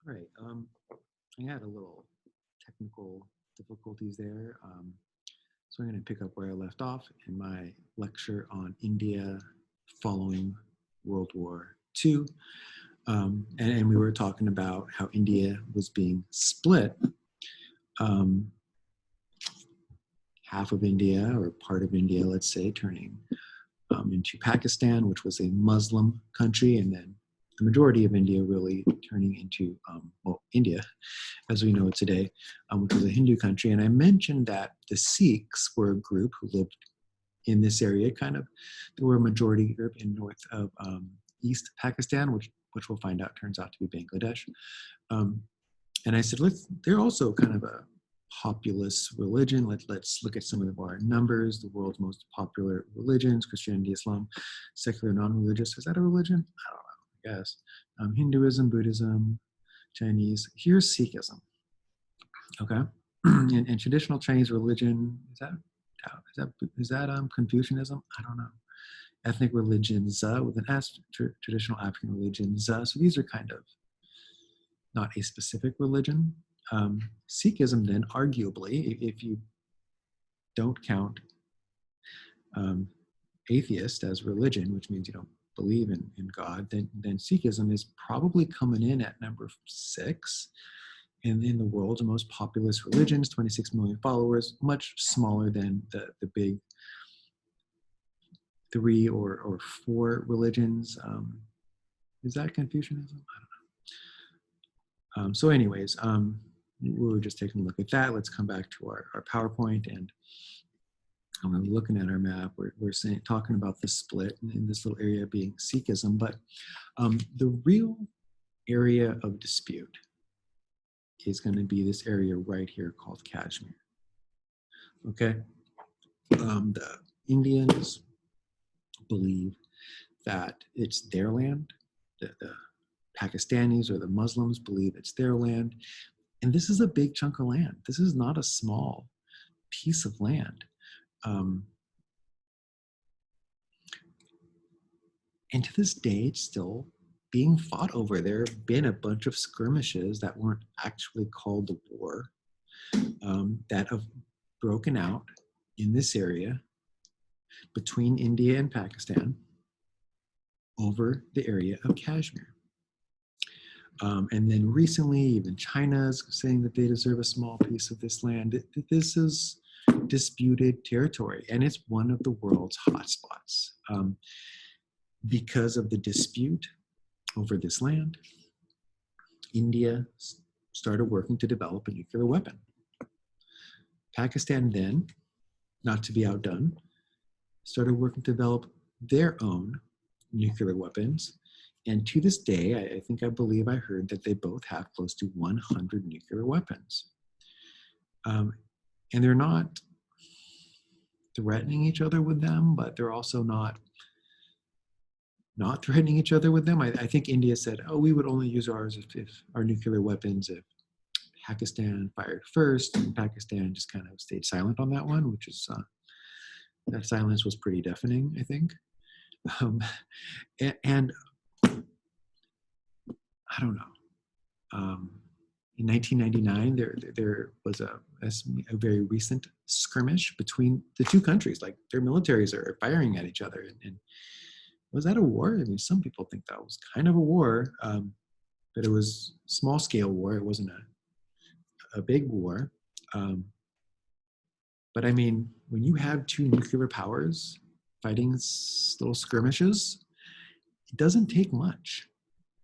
Right. I had a little technical difficulties there. So I'm going to pick up where I left off in my lecture on India following World War II. And we were talking about how India was being split. Half of India, or part of India, let's say, turning into Pakistan, which was a Muslim country, and then the majority of India really turning into, India as we know it today, which was a Hindu country. And I mentioned that the Sikhs were a group who lived in this area, kind of. They were a majority group in north of East Pakistan, which we'll find out turns out to be Bangladesh. And I said, they're also kind of a populous religion. Let's look at some of our numbers. The world's most popular religions: Christianity, Islam, secular, non-religious. Is that a religion? I don't know, I guess. Hinduism, Buddhism, Chinese. Here's Sikhism. Okay. And traditional Chinese religion, is that Confucianism? I don't know. Ethnic religions with an S, traditional African religions. So these are kind of not a specific religion. Sikhism, then, arguably, if you don't count atheist as religion, which means you don't believe in God, then Sikhism is probably coming in at number 6 in the world's most populous religions, 26 million followers, much smaller than the big 3 or 4 religions. Is that Confucianism? I don't know. So anyways, we were just taking a look at that. Let's come back to our PowerPoint, and I'm looking at our map. We're talking about the split in this little area being Sikhism, but the real area of dispute is going to be this area right here called Kashmir. Okay, the Indians believe that it's their land. The Pakistanis or the Muslims believe it's their land. And this is a big chunk of land. This is not a small piece of land. And to this day, it's still being fought over. There have been a bunch of skirmishes that weren't actually called a war that have broken out in this area between India and Pakistan over the area of Kashmir. And then recently, even China's saying that they deserve a small piece of this land. This is disputed territory, and it's one of the world's hotspots. Because of the dispute over this land, India started working to develop a nuclear weapon. Pakistan then, not to be outdone, started working to develop their own nuclear weapons. And to this day, I believe I heard that they both have close to 100 nuclear weapons. And they're not threatening each other with them, but they're also not threatening each other with them. I think India said, we would only use ours if our nuclear weapons, if Pakistan fired first, and Pakistan just kind of stayed silent on that one, which is, that silence was pretty deafening, I think. And I don't know. In 1999, there was a very recent skirmish between the two countries. Like, their militaries are firing at each other. And was that a war? I mean, some people think that was kind of a war, but it was small scale war. It wasn't a big war. But I mean, when you have two nuclear powers fighting little skirmishes, it doesn't take much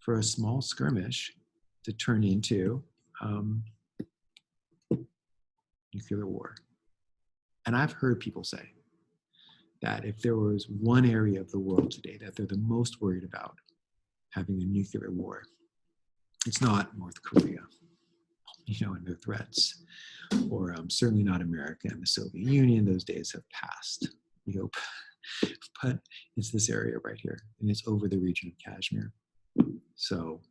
for a small skirmish to turn into nuclear war. And I've heard people say that if there was one area of the world today that they're the most worried about having a nuclear war, it's not North Korea, and their threats, or certainly not America and the Soviet Union. Those days have passed, we hope. But it's this area right here, and it's over the region of Kashmir. So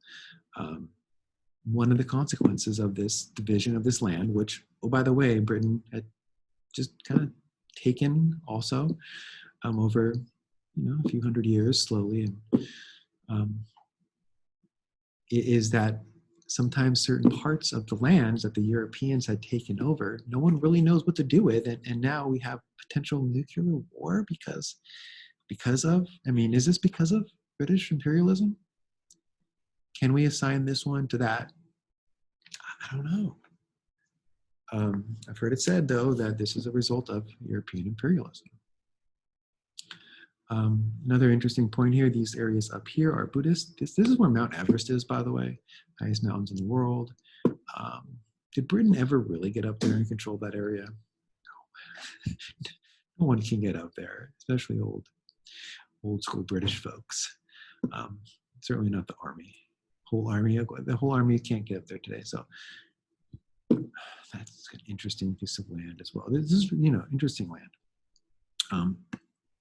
one of the consequences of this division of this land, which, by the way, Britain had just kind of taken also over a few hundred years slowly, and is that sometimes certain parts of the lands that the Europeans had taken over, no one really knows what to do with, and now we have potential nuclear war because of, I mean, is this because of British imperialism? Can we assign this one to that? I don't know. I've heard it said, though, that this is a result of European imperialism. Another interesting point here, these areas up here are Buddhist. This is where Mount Everest is, by the way, highest mountains in the world. Did Britain ever really get up there and control that area? No. No one can get up there, especially old school British folks. Certainly not the army. The whole army can't get up there today. So that's an interesting piece of land as well. This is, interesting land.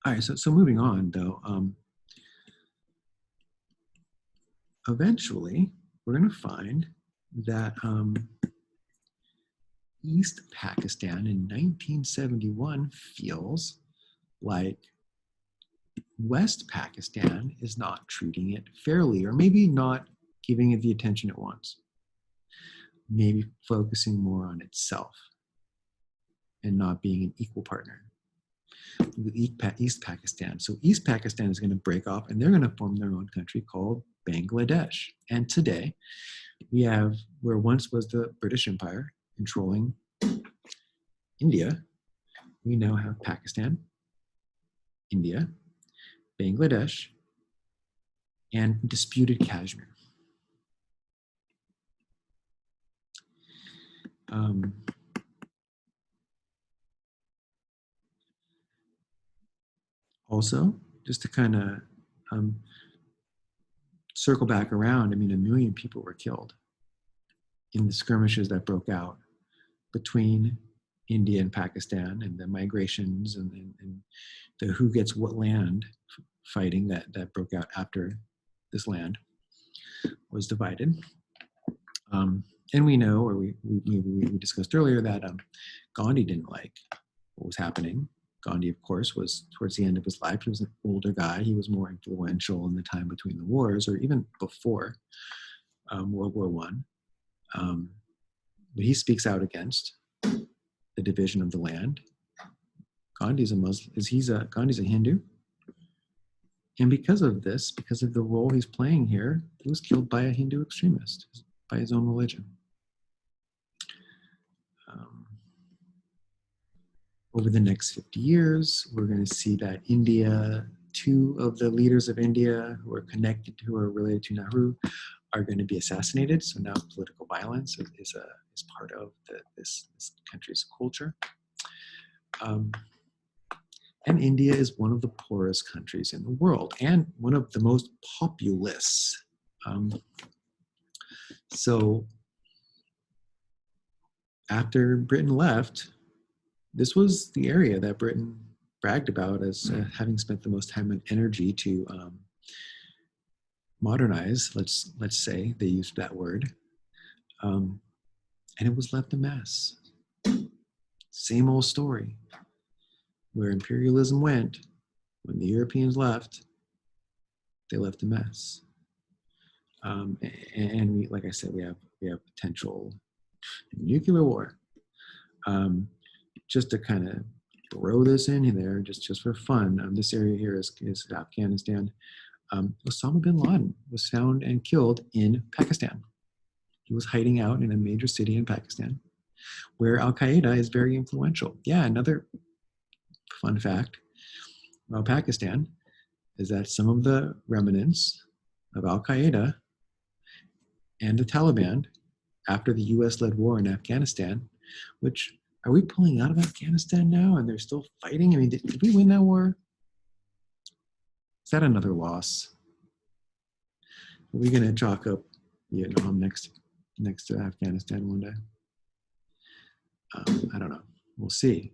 All right, so moving on though, eventually we're going to find that East Pakistan in 1971 feels like West Pakistan is not treating it fairly, or maybe not giving it the attention it wants. Maybe focusing more on itself and not being an equal partner with East Pakistan. So East Pakistan is going to break off and they're going to form their own country called Bangladesh. And today we have where once was the British Empire controlling India, we now have Pakistan, India, Bangladesh, and disputed Kashmir. Also, just to kind of circle back around, I mean, 1 million people were killed in the skirmishes that broke out between India and Pakistan, and the migrations and the who gets what land fighting that broke out after this land was divided. And we know, or we discussed earlier, that Gandhi didn't like what was happening. Gandhi, of course, was towards the end of his life. He was an older guy. He was more influential in the time between the wars, or even before World War I. But he speaks out against the division of the land. Gandhi's a Muslim. Gandhi's a Hindu. And because of this, because of the role he's playing here, he was killed by a Hindu extremist, by his own religion. Over the next 50 years, we're going to see that India, 2 of the leaders of India who are related to Nehru, are going to be assassinated. So now political violence is part of this country's culture. And India is one of the poorest countries in the world and one of the most populous. So after Britain left, this was the area that Britain bragged about as having spent the most time and energy to modernize, let's say, they used that word. And it was left a mess. Same old story. Where imperialism went, when the Europeans left, they left a mess. And we, like I said, we have potential nuclear war. Just to kind of throw this in there, just for fun, this area here is Afghanistan. Osama bin Laden was found and killed in Pakistan. He was hiding out in a major city in Pakistan, where Al-Qaeda is very influential. Yeah, another fun fact about Pakistan is that some of the remnants of Al-Qaeda and the Taliban, after the US-led war in Afghanistan, which, are we pulling out of Afghanistan now and they're still fighting? I mean, did we win that war? Is that another loss? Are we going to chalk up Vietnam next to Afghanistan one day? I don't know. We'll see.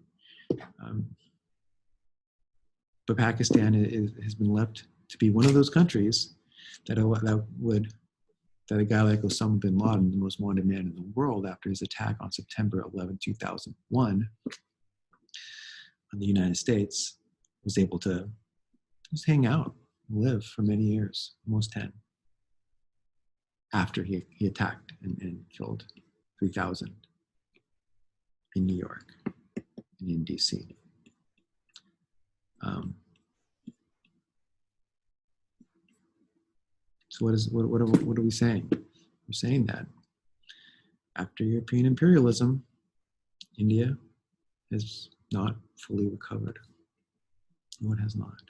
But Pakistan has been left to be one of those countries that a guy like Osama bin Laden, the most wanted man in the world after his attack on September 11, 2001 on the United States, was able to just hang out and live for many years, almost 10. after he attacked and killed 3,000 in New York and in DC. So what are we saying? We're saying that after European imperialism, India has not fully recovered. No, it has not.